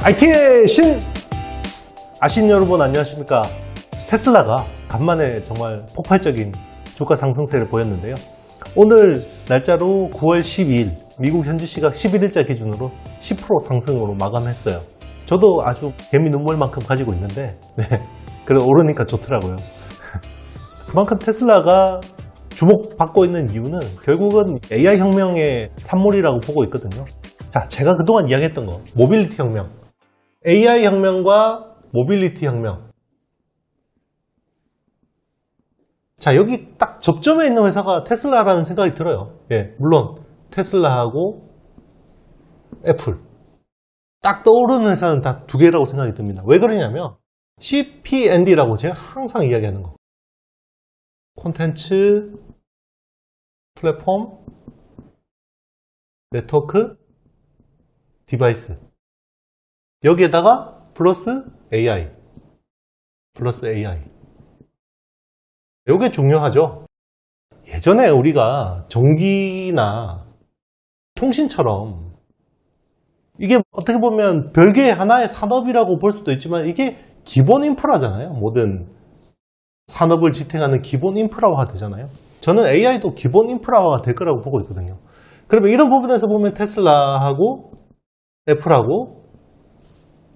IT의 신! 아신 여러분 안녕하십니까? 테슬라가 간만에 정말 폭발적인 주가 상승세를 보였는데요. 오늘 날짜로 9월 12일, 미국 현지 시각 11일자 기준으로 10% 상승으로 마감했어요. 저도 아주 개미 눈물만큼 가지고 있는데, 그래 오르니까 좋더라고요. 그만큼 테슬라가 주목받고 있는 이유는 결국은 AI 혁명의 산물이라고 보고 있거든요. 자, 제가 그동안 이야기했던 거, 모빌리티 혁명. AI 혁명과 모빌리티 혁명. 자, 여기 딱 접점에 있는 회사가 테슬라라는 생각이 들어요. 물론 테슬라하고 애플. 딱 떠오르는 회사는 다 두 개라고 생각이 듭니다. 왜 그러냐면 CPND라고 제가 항상 이야기하는 거. 콘텐츠, 플랫폼, 네트워크, 디바이스. 여기에다가 플러스 AI. 이게 중요하죠. 예전에 우리가 전기나 통신처럼 이게 어떻게 보면 별개의 하나의 산업이라고 볼 수도 있지만 이게 기본 인프라잖아요. 모든 산업을 지탱하는 기본 인프라화가 되잖아요. 저는 AI도 기본 인프라화가 될 거라고 보고 있거든요. 그러면 이런 부분에서 보면 테슬라하고 애플하고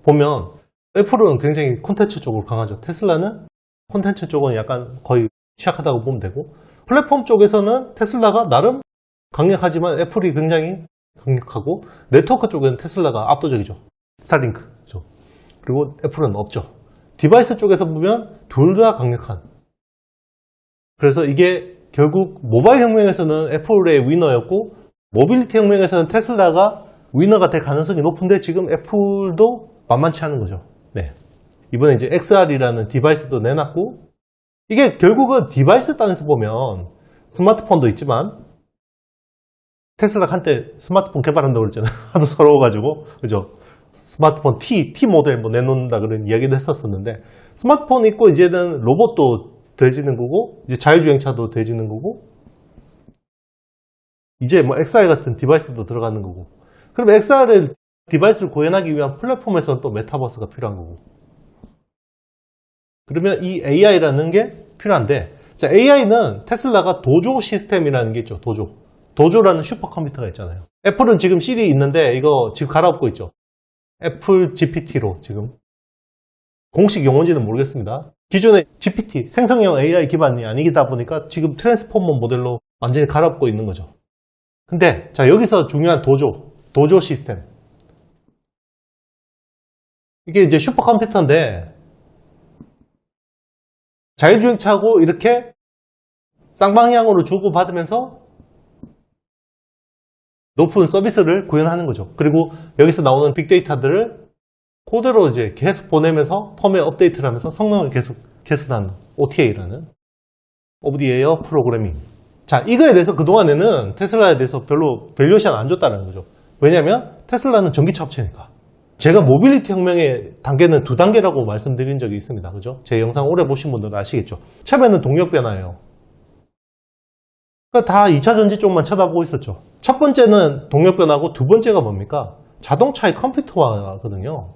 보면 애플은 굉장히 콘텐츠 쪽으로 강하죠. 테슬라는 콘텐츠 쪽은 약간 거의 취약하다고 보면 되고, 플랫폼 쪽에서는 테슬라가 나름 강력하지만 애플이 굉장히 강력하고, 네트워크 쪽에는 테슬라가 압도적이죠. 스타링크죠. 그리고 애플은 없죠. 디바이스 쪽에서 보면 둘 다 강력한. 그래서 이게 결국 모바일 혁명에서는 애플의 위너였고, 모빌리티 혁명에서는 테슬라가 위너가 될 가능성이 높은데 지금 애플도 만만치 않은 거죠. 이번에 이제 XR이라는 디바이스도 내놨고, 이게 결국은 디바이스 단에서 보면 스마트폰도 있지만, 테슬라가 한때 스마트폰 개발한다고 그랬잖아요. 하도 서러워가지고, 그죠? 스마트폰 T 모델 뭐 내놓는다 그런 이야기도 했었었는데, 스마트폰 있고 이제는 로봇도 돼지는 거고, 이제 자율주행차도 돼지는 거고, 이제 뭐 XR 같은 디바이스도 들어가는 거고. 그럼 XR을 디바이스를 구현하기 위한 플랫폼에서는 또 메타버스가 필요한 거고. 그러면 이 AI라는 게 필요한데, 자, AI는 테슬라가 도조 시스템이라는 게 있죠. 도조라는 슈퍼컴퓨터가 있잖아요. 애플은 지금 시리 있는데 이거 지금 갈아엎고 있죠. 애플 GPT로 지금. 공식 용어인지는 모르겠습니다. 기존의 GPT, 생성형 AI 기반이 아니다 보니까 지금 트랜스포머 모델로 완전히 갈아엎고 있는 거죠. 근데 자, 여기서 중요한 도조 시스템. 이게 이제 슈퍼컴퓨터인데 자율주행차고 이렇게 쌍방향으로 주고받으면서 높은 서비스를 구현하는 거죠. 그리고 여기서 나오는 빅데이터들을 코드로 이제 계속 보내면서 펌웨어 업데이트를 하면서 성능을 계속 개선하는 OTA라는 오브 더 에어 프로그래밍. 자, 이거에 대해서 그동안에는 테슬라에 대해서 별로 밸류에이션 안 줬다는 거죠. 왜냐하면 테슬라는 전기차 업체니까. 제가 모빌리티 혁명의 단계는 두 단계라고 말씀드린 적이 있습니다. 그죠? 제 영상 오래 보신 분들은 아시겠죠? 처음에는 동력 변화예요. 그러니까 다 2차 전지 쪽만 쳐다보고 있었죠. 첫 번째는 동력 변화고 두 번째가 뭡니까? 자동차의 컴퓨터화거든요.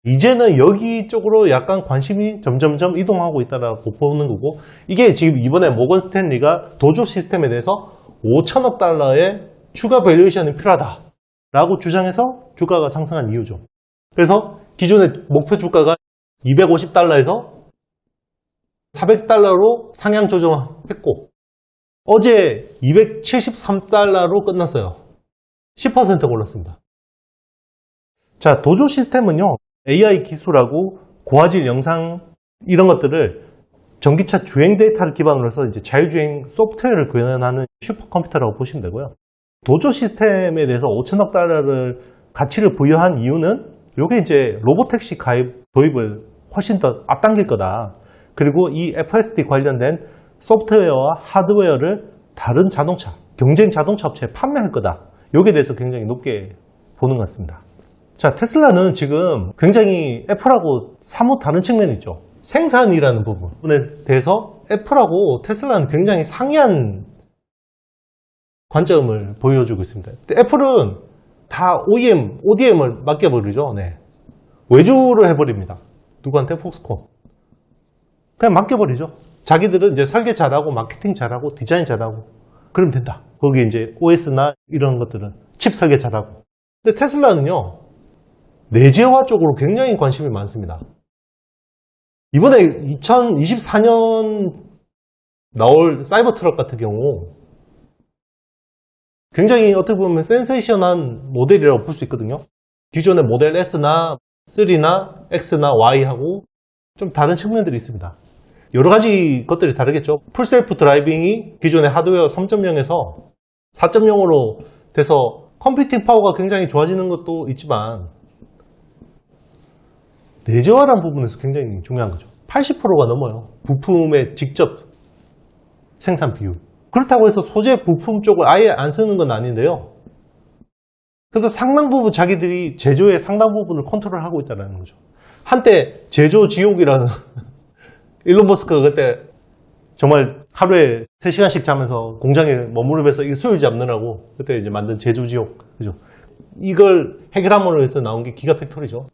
이제는 여기 쪽으로 약간 관심이 점점점 이동하고 있다고 보는 거고, 이게 지금 이번에 모건 스탠리가 도조 시스템에 대해서 5천억 달러의 추가 밸류에이션이 필요하다라고 주장해서 주가가 상승한 이유죠. 그래서 기존의 목표 주가가 250달러에서 400달러로 상향 조정했고, 어제 273달러로 끝났어요. 10% 올랐습니다. 자, 도조 시스템은요, AI 기술하고 고화질 영상 이런 것들을 전기차 주행 데이터를 기반으로 해서 이제 자율주행 소프트웨어를 구현하는 슈퍼컴퓨터라고 보시면 되고요. 도조 시스템에 대해서 5천억 달러를 가치를 부여한 이유는 이게 이제 로보택시 도입을 훨씬 더 앞당길 거다. 그리고 이 FSD 관련된 소프트웨어와 하드웨어를 다른 자동차, 경쟁 자동차 업체에 판매할 거다. 여기에 대해서 굉장히 높게 보는 것 같습니다. 자, 테슬라는 지금 굉장히 애플하고 사뭇 다른 측면이 있죠. 생산이라는 부분에 대해서 애플하고 테슬라는 굉장히 상이한 관점을 보여주고 있습니다. 애플은 다 OEM, ODM을 맡겨버리죠. 네. 외주를 해버립니다. 누구한테? 폭스콘. 그냥 맡겨버리죠. 자기들은 이제 설계 잘하고, 마케팅 잘하고, 디자인 잘하고, 그러면 된다. 거기 이제 OS나 이런 것들은 칩 설계 잘하고. 근데 테슬라는요, 내재화 쪽으로 굉장히 관심이 많습니다. 이번에 2024년 나올 사이버 트럭 같은 경우 굉장히 어떻게 보면 센세이션한 모델이라고 볼 수 있거든요. 기존의 모델 S나 3나 X나 Y하고 좀 다른 측면들이 있습니다. 여러 가지 것들이 다르겠죠. 풀셀프 드라이빙이 기존의 하드웨어 3.0에서 4.0으로 돼서 컴퓨팅 파워가 굉장히 좋아지는 것도 있지만 내재화라는 부분에서 굉장히 중요한 거죠. 80%가 넘어요. 부품의 직접 생산 비율. 그렇다고 해서 소재 부품 쪽을 아예 안 쓰는 건 아닌데요. 그래서 상당 부분 자기들이 제조의 상당 부분을 컨트롤하고 있다는 거죠. 한때 제조 지옥이라는 일론 머스크가 그때 정말 하루에 3시간씩 자면서 공장에 머무르면서 이 수율 잡느라고 그때 이제 만든 제조 지옥. 그죠? 이걸 해결함으로 해서 나온 게 기가 팩토리죠.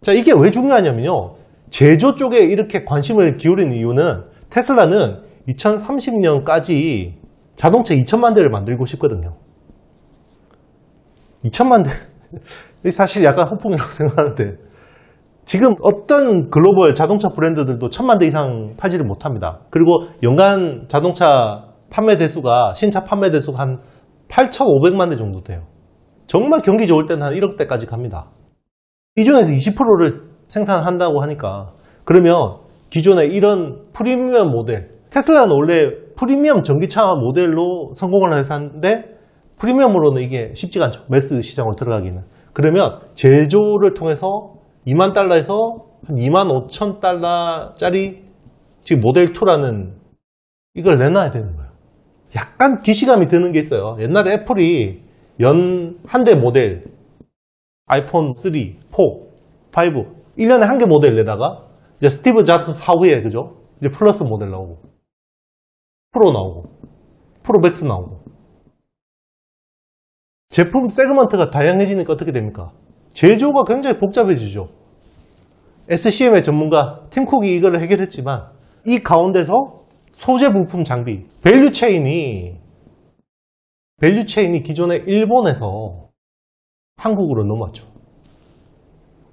자, 이게 왜 중요하냐면요. 제조 쪽에 이렇게 관심을 기울이는 이유는 테슬라는 2030년까지 자동차 2천만 대를 만들고 싶거든요. 2천만 대. 사실 약간 허풍이라고 생각하는데 지금 어떤 글로벌 자동차 브랜드들도 1,000만 대 이상 팔지를 못합니다. 그리고 연간 자동차 판매 대수가 신차 판매 대수가 한 8,500만 대 정도 돼요. 정말 경기 좋을 때는 한 1억 대까지 갑니다. 이 중에서 20%를 생산한다고 하니까 그러면 기존의 이런 프리미엄 모델, 테슬라는 원래 프리미엄 전기차 모델로 성공을 해서 하는데 프리미엄으로는 이게 쉽지가 않죠. 매스 시장으로 들어가기는. 그러면 제조를 통해서 2만 달러에서 한 2만 5천 달러짜리 지금 모델 2라는 이걸 내놔야 되는 거예요. 약간 기시감이 드는 게 있어요. 옛날에 애플이 연 한 대 모델 아이폰 3, 4, 5 1년에 한 개 모델 내다가 이제 스티브 잡스 사후에 그죠? 이제 플러스 모델 나오고 프로 나오고 프로 맥스 나오고 제품 세그먼트가 다양해지니까 어떻게 됩니까? 제조가 굉장히 복잡해지죠. SCM의 전문가 팀 쿡이 이걸 해결했지만 이 가운데서 소재 부품 장비 밸류 체인이 기존에 일본에서 한국으로 넘어왔죠.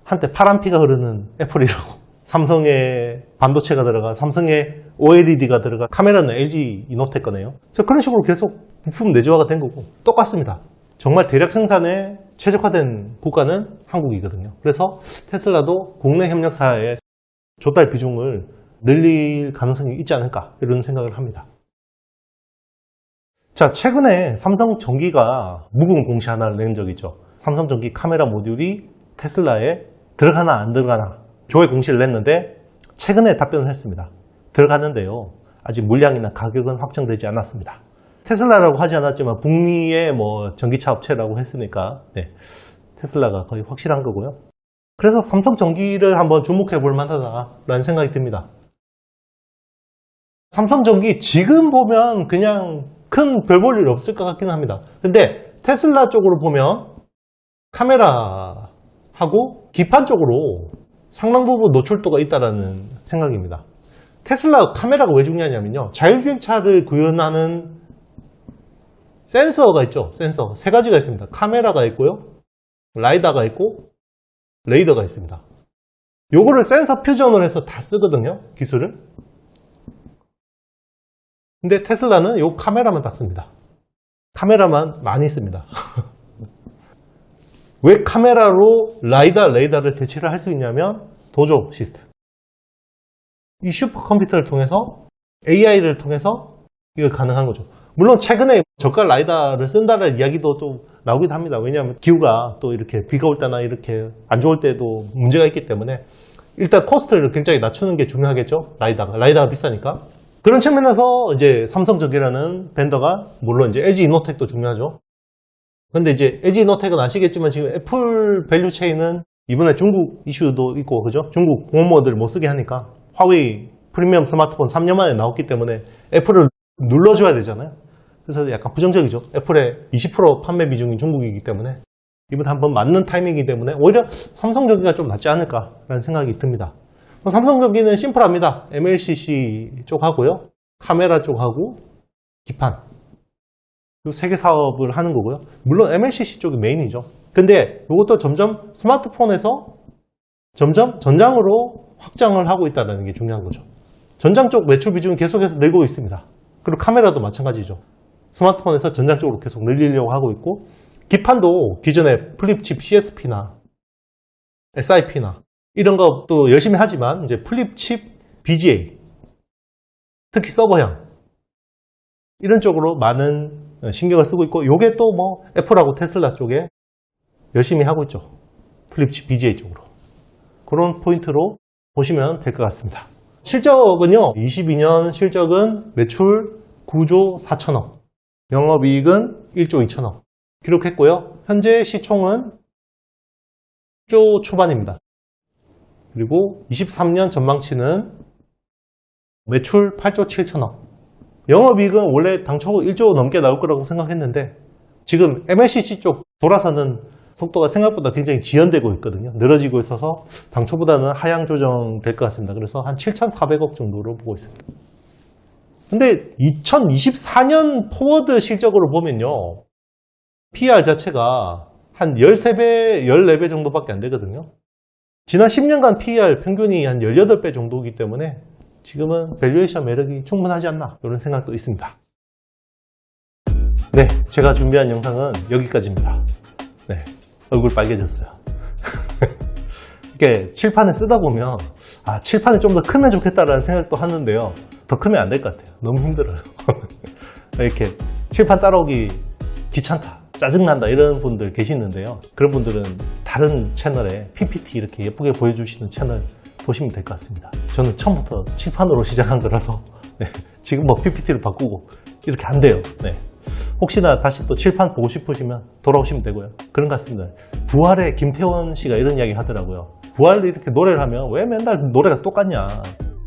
한때 파란 피가 흐르는 애플이라고 삼성의 반도체가 들어가 삼성의 OLED가 들어가 카메라는 LG 이노텍 거네요. 그런 식으로 계속 부품 내재화가 된 거고 똑같습니다. 정말 대략 생산에 최적화된 국가는 한국이거든요. 그래서 테슬라도 국내 협력사의 조달 비중을 늘릴 가능성이 있지 않을까 이런 생각을 합니다. 자, 최근에 삼성전기가 묵은 공시 하나를 낸 적이 있죠. 삼성전기 카메라 모듈이 테슬라에 들어가나 안 들어가나 조회 공시를 냈는데 최근에 답변을 했습니다. 들어갔는데요. 아직 물량이나 가격은 확정되지 않았습니다. 테슬라라고 하지 않았지만 북미의 뭐 전기차 업체라고 했으니까 네, 테슬라가 거의 확실한 거고요. 그래서 삼성전기를 한번 주목해 볼 만하다라는 생각이 듭니다. 삼성전기 지금 보면 그냥 큰 별 볼 일 없을 것 같긴 합니다. 근데 테슬라 쪽으로 보면 카메라하고 기판 쪽으로 상당 부분 노출도가 있다는 생각입니다. 테슬라 카메라가 왜 중요하냐면요. 자율주행차를 구현하는 센서가 있죠. 센서 세 가지가 있습니다. 카메라가 있고요. 라이다가 있고 레이더가 있습니다. 요거를 센서 퓨전을 해서 다 쓰거든요. 기술을. 근데 테슬라는 요 카메라만 딱 씁니다. 카메라만 많이 씁니다. 왜 카메라로 라이다, 레이더를 대체를 할 수 있냐면 도조 시스템. 이 슈퍼컴퓨터를 통해서 AI를 통해서 이거 가능한 거죠. 물론 최근에 저가 라이다를 쓴다는 이야기도 좀 나오기도 합니다. 왜냐하면 기후가 또 이렇게 비가 올 때나 이렇게 안 좋을 때도 문제가 있기 때문에 일단 코스트를 굉장히 낮추는 게 중요하겠죠. 라이다가 비싸니까. 그런 측면에서 이제 삼성전기라는 벤더가 물론 이제 LG 이노텍도 중요하죠. 근데 이제 LG 이노텍은 아시겠지만 지금 애플 밸류 체인은 이번에 중국 이슈도 있고 그죠? 중국 공무원들 못 쓰게 하니까 화웨이 프리미엄 스마트폰 3년 만에 나왔기 때문에 애플을 눌러줘야 되잖아요. 그래서 약간 부정적이죠. 애플의 20% 판매 비중이 중국이기 때문에 이번 한번 맞는 타이밍이기 때문에 오히려 삼성 전기가 좀 낫지 않을까라는 생각이 듭니다. 삼성 전기는 심플합니다. MLCC 쪽하고요, 카메라 쪽하고 기판, 이 세 개 사업을 하는 거고요. 물론 MLCC 쪽이 메인이죠. 근데 이것도 점점 스마트폰에서 점점 전장으로 확장을 하고 있다는 게 중요한 거죠. 전장 쪽 매출 비중이 계속해서 늘고 있습니다. 그리고 카메라도 마찬가지죠. 스마트폰에서 전장 쪽으로 계속 늘리려고 하고 있고, 기판도 기존에 플립칩 CSP나 SIP나 이런 것도 열심히 하지만 이제 플립칩 BGA, 특히 서버형 이런 쪽으로 많은 신경을 쓰고 있고, 요게 또 뭐 애플하고 테슬라 쪽에 열심히 하고 있죠. 플립칩 BGA 쪽으로. 그런 포인트로 보시면 될 것 같습니다. 실적은요, 22년 실적은 매출 9조 4천억, 영업이익은 1조 2천억 기록했고요. 현재 시총은 1조 초반입니다. 그리고 23년 전망치는 매출 8조 7천억, 영업이익은 원래 당초 1조 넘게 나올 거라고 생각했는데 지금 MLCC 쪽 돌아서는 속도가 생각보다 굉장히 지연되고 있거든요. 늘어지고 있어서 당초보다는 하향 조정될 것 같습니다. 그래서 한 7,400억 정도로 보고 있습니다. 근데 2024년 포워드 실적으로 보면요, PER 자체가 한 13배, 14배 정도밖에 안 되거든요. 지난 10년간 PER 평균이 한 18배 정도이기 때문에 지금은 밸류에이션 매력이 충분하지 않나, 이런 생각도 있습니다. 네, 제가 준비한 영상은 여기까지입니다. 네, 얼굴 빨개졌어요. 이렇게 칠판을 쓰다 보면 칠판이 좀 더 크면 좋겠다라는 생각도 하는데요, 더 크면 안 될 것 같아요. 너무 힘들어요. 이렇게 칠판 따라오기 귀찮다, 짜증난다 이런 분들 계시는데요, 그런 분들은 다른 채널에 PPT 이렇게 예쁘게 보여주시는 채널 보시면 될 것 같습니다. 저는 처음부터 칠판으로 시작한 거라서 지금 뭐 PPT를 바꾸고 이렇게 안 돼요. 혹시나 다시 또 칠판 보고 싶으시면 돌아오시면 되고요. 그런 것 같습니다. 부활의 김태원 씨가 이런 이야기 하더라고요. 부활을 이렇게 노래를 하면 왜 맨날 노래가 똑같냐,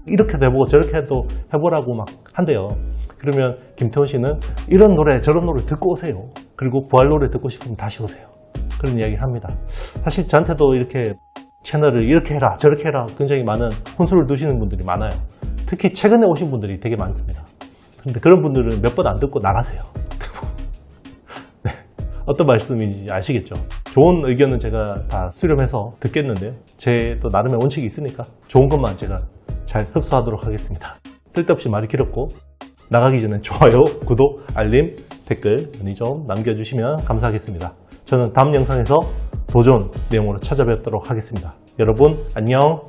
이렇게 해보고 저렇게 해보라고 막 한대요. 그러면 김태원 씨는 이런 노래 저런 노래 듣고 오세요. 그리고 부활 노래 듣고 싶으면 다시 오세요. 그런 이야기를 합니다. 사실 저한테도 이렇게 채널을 이렇게 해라 저렇게 해라 굉장히 많은 혼수를 두시는 분들이 많아요. 특히 최근에 오신 분들이 되게 많습니다. 그런데 그런 분들은 몇 번 안 듣고 나가세요. 네, 어떤 말씀인지 아시겠죠? 좋은 의견은 제가 다 수렴해서 듣겠는데요, 제 또 나름의 원칙이 있으니까 좋은 것만 제가 잘 흡수하도록 하겠습니다. 쓸데없이 말이 길었고, 나가기 전에 좋아요, 구독, 알림, 댓글 많이 좀 남겨주시면 감사하겠습니다. 저는 다음 영상에서 더 좋은 내용으로 찾아뵙도록 하겠습니다. 여러분 안녕.